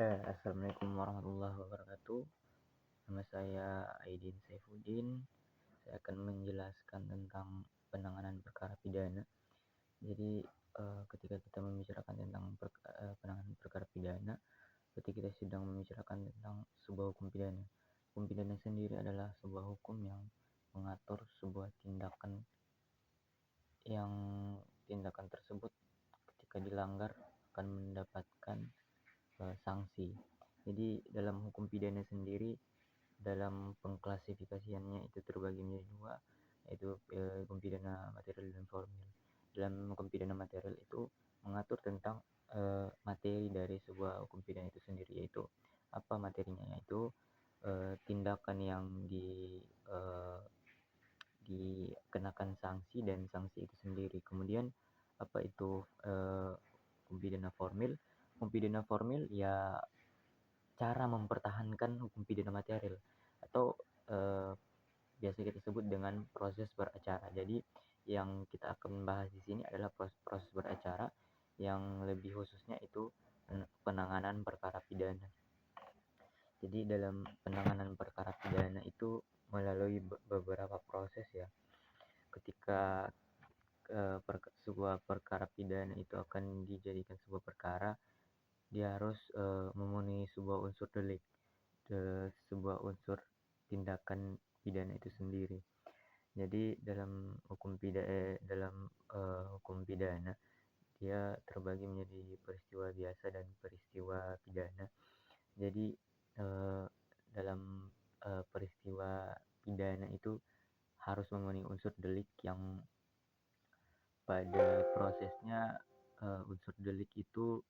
Assalamualaikum warahmatullahi wabarakatuh. Nama saya Aidin Saifuddin. Saya akan menjelaskan tentang penanganan perkara pidana. Jadi, ketika kita membicarakan tentang penanganan perkara pidana, berarti kita sedang membicarakan tentang sebuah hukum pidana. Hukum pidana sendiri adalah sebuah hukum yang mengatur sebuah yang tindakan tersebut ketika dilanggar akan mendapatkan sanksi. Jadi dalam hukum pidana sendiri, dalam pengklasifikasiannya itu terbagi menjadi dua, yaitu hukum pidana material dan formil. Dalam hukum pidana material itu mengatur tentang materi dari sebuah hukum pidana itu sendiri, yaitu apa materinya, yaitu tindakan yang dikenakan sanksi dan sanksi itu sendiri. Kemudian apa itu hukum pidana formil? Hukum pidana formil ya cara mempertahankan hukum pidana material atau biasa kita sebut dengan proses beracara. Jadi yang kita akan bahas di sini adalah proses beracara, yang lebih khususnya itu penanganan perkara pidana. Jadi dalam penanganan perkara pidana itu melalui beberapa proses ya. Ketika sebuah perkara pidana itu akan dijadikan sebuah perkara, dia harus memenuhi sebuah unsur delik, sebuah unsur tindakan pidana itu sendiri. Jadi dalam hukum pidana dia terbagi menjadi peristiwa biasa dan peristiwa pidana. Jadi dalam peristiwa pidana itu harus memenuhi unsur delik yang pada prosesnya unsur delik itu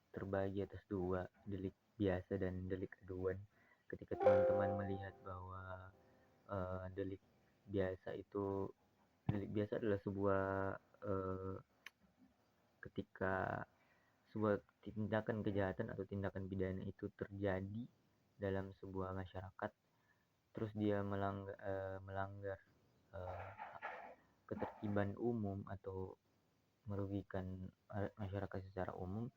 terbagi atas dua, delik biasa dan delik aduan. Ketika teman-teman melihat bahwa delik biasa adalah sebuah ketika sebuah tindakan kejahatan atau tindakan pidana itu terjadi dalam sebuah masyarakat, terus dia melanggar ketertiban umum atau merugikan masyarakat secara umum,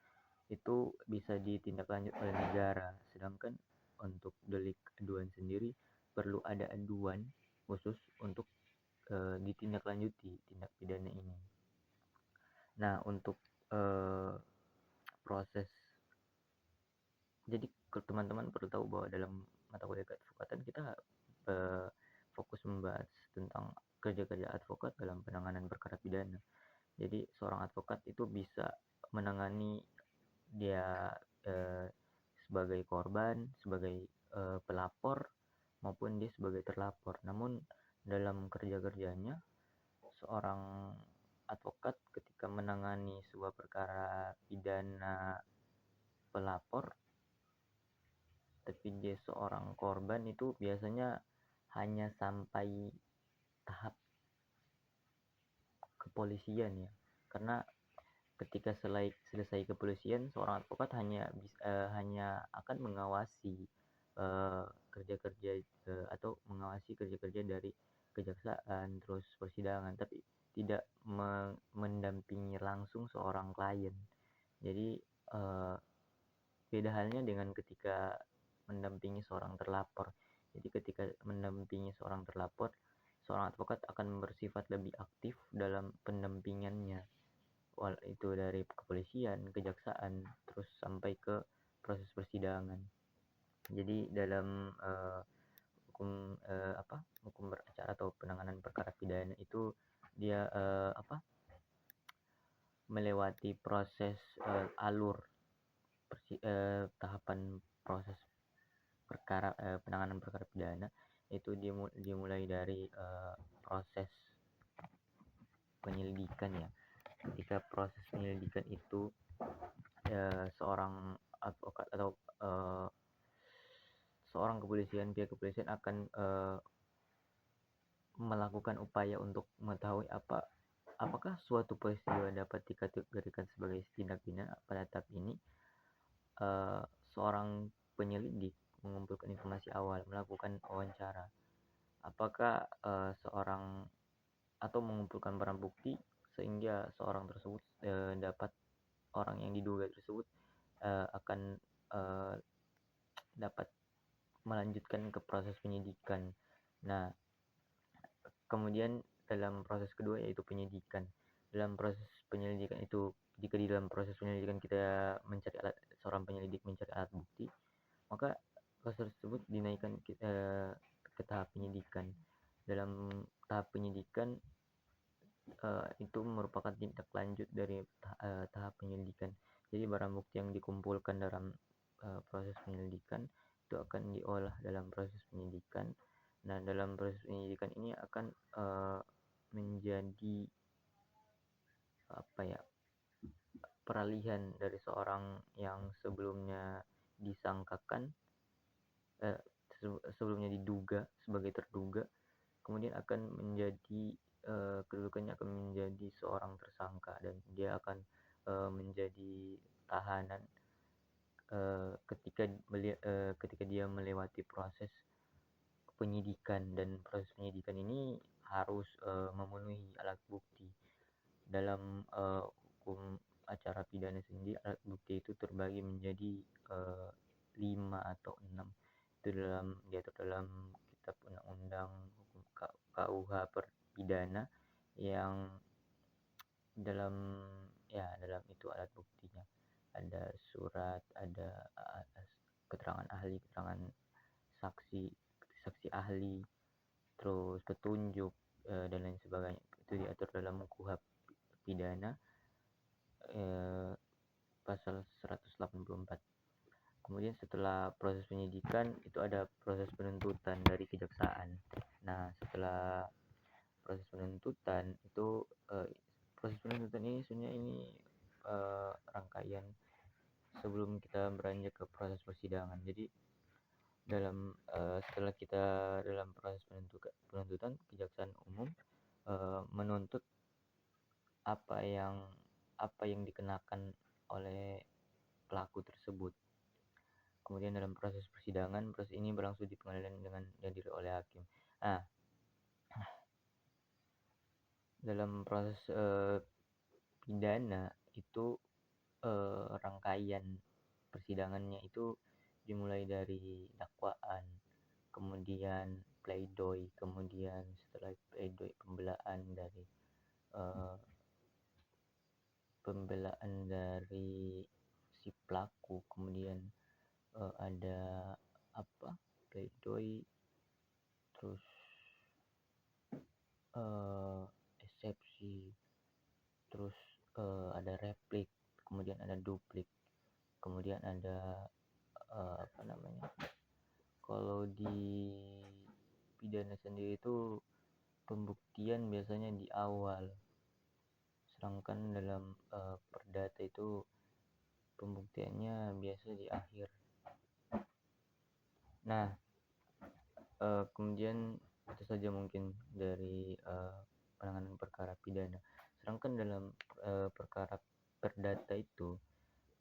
itu bisa ditindaklanjut oleh negara. Sedangkan untuk delik aduan sendiri perlu ada aduan khusus untuk ditindaklanjuti tindak pidana ini. Nah, untuk proses, jadi teman-teman perlu tahu bahwa dalam mata kuliah keadvokatan kita fokus membahas tentang kerja-kerja advokat dalam penanganan perkara pidana. Jadi seorang advokat itu bisa menangani dia sebagai korban, sebagai pelapor, maupun dia sebagai terlapor. Namun dalam kerja-kerjanya, seorang advokat ketika menangani sebuah perkara pidana pelapor, tapi dia seorang korban, itu biasanya hanya sampai tahap kepolisian ya. Karena ketika selesai kepolisian, seorang advokat hanya akan mengawasi kerja-kerja atau mengawasi kerja-kerja dari kejaksaan, terus persidangan, tapi tidak mendampingi langsung seorang klien. Jadi beda halnya dengan ketika mendampingi seorang terlapor. Jadi ketika mendampingi seorang terlapor, seorang advokat akan bersifat lebih aktif dalam pendampingannya, itu dari kepolisian, kejaksaan, terus sampai ke proses persidangan. Jadi dalam hukum beracara atau penanganan perkara pidana itu dia melewati proses tahapan proses penanganan perkara pidana. Itu dimulai dari proses penyelidikan ya. Ketika proses penyelidikan itu seorang advokat atau seorang pihak kepolisian akan melakukan upaya untuk mengetahui apakah suatu peristiwa dapat dikategorikan sebagai tindak pidana. Pada tahap ini seorang penyelidik mengumpulkan informasi awal, melakukan wawancara, apakah atau mengumpulkan barang bukti sehingga seorang tersebut orang yang diduga tersebut akan eee, dapat melanjutkan ke proses penyidikan. Nah, kemudian dalam proses kedua yaitu penyidikan. Dalam proses penyelidikan itu, jika di dalam proses penyelidikan kita mencari alat, seorang penyelidik mencari alat bukti, maka proses tersebut dinaikkan ke tahap penyidikan. Dalam tahap penyidikan itu merupakan tindak lanjut dari tahap penyelidikan. Jadi barang bukti yang dikumpulkan dalam proses penyelidikan itu akan diolah dalam proses penyidikan. Nah, dalam proses penyidikan ini akan menjadi apa ya, peralihan dari seorang yang sebelumnya disangkakan, sebelumnya diduga sebagai terduga, kemudian akan menjadi kedudukannya akan menjadi seorang tersangka, dan dia akan menjadi tahanan ketika dia melewati proses penyidikan. Dan proses penyidikan ini harus memenuhi alat bukti. Dalam hukum acara pidana sendiri, alat bukti itu terbagi menjadi 5 atau 6. Itu diatur dalam kitab undang-undang hukum KUH pidana, yang dalam itu alat buktinya ada surat, ada keterangan ahli, keterangan saksi, saksi ahli, terus petunjuk dan lain sebagainya. Itu diatur dalam KUH pidana pasal 184. Kemudian setelah proses penyidikan itu ada proses penuntutan dari kejaksaan. Nah, setelah proses penuntutan itu proses penuntutan ini sebenarnya rangkaian sebelum kita beranjak ke proses persidangan. Jadi setelah kita dalam proses penuntutan, kejaksaan umum menuntut apa yang dikenakan oleh pelaku tersebut. Kemudian dalam proses persidangan, proses ini berlangsung di pengadilan dengan dihadiri oleh hakim. Nah, dalam proses pidana itu rangkaian persidangannya itu dimulai dari dakwaan, kemudian pledoi, kemudian setelah pledoi pembelaan dari si pelaku, kemudian ada pledoi, terus eksepsi, terus ada replik, kemudian ada duplik, kemudian ada kalau di pidana sendiri itu pembuktian biasanya di awal, sedangkan dalam perdata itu pembuktiannya biasa di akhir. Nah, kemudian itu saja mungkin dari penanganan perkara pidana. Sedangkan dalam perkara perdata itu,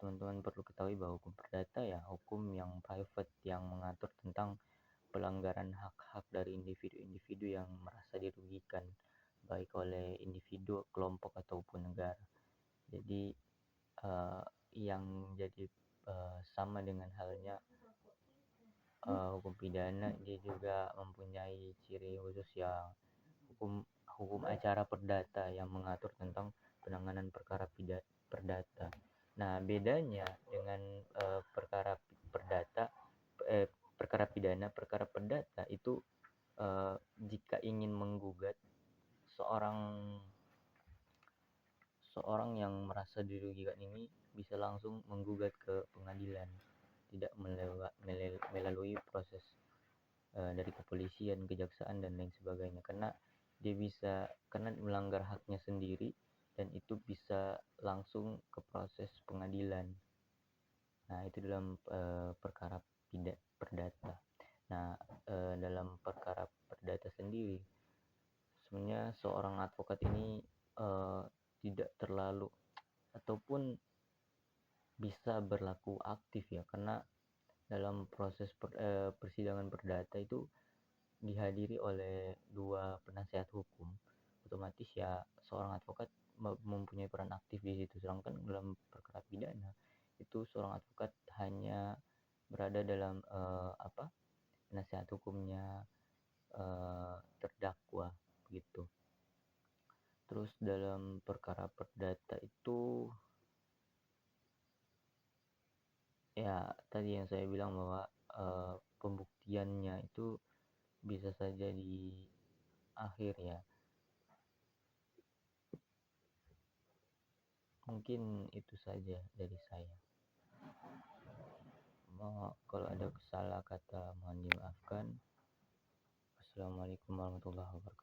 teman-teman perlu ketahui bahwa hukum perdata ya hukum yang private, yang mengatur tentang pelanggaran hak-hak dari individu-individu yang merasa dirugikan, baik oleh individu, kelompok, ataupun negara. Jadi yang jadi sama dengan halnya hukum pidana, dia juga mempunyai ciri khusus yang hukum acara perdata yang mengatur tentang penanganan perkara perdata. Nah, bedanya dengan perkara pidana, perkara perdata itu jika ingin menggugat seorang yang merasa dirugikan ini bisa langsung menggugat ke pengadilan, tidak melalui proses dari kepolisian, kejaksaan, dan lain sebagainya, karena melanggar haknya sendiri, dan itu bisa langsung ke proses pengadilan. Nah, itu dalam perkara perdata. Nah, dalam perkara perdata sendiri, sebenarnya seorang advokat ini tidak terlalu ataupun bisa berlaku aktif ya, karena dalam proses persidangan perdata itu dihadiri oleh 2 penasihat hukum. Otomatis ya seorang advokat mempunyai peran aktif di situ. Sedangkan dalam perkara pidana itu seorang advokat hanya berada dalam nasihat hukumnya terdakwa gitu. Terus dalam perkara perdata itu ya tadi yang saya bilang bahwa pembuktiannya itu bisa saja di akhir ya. Mungkin itu saja dari saya. Kalau ada salah kata mohon dimaafkan. Assalamualaikum warahmatullahi wabarakatuh.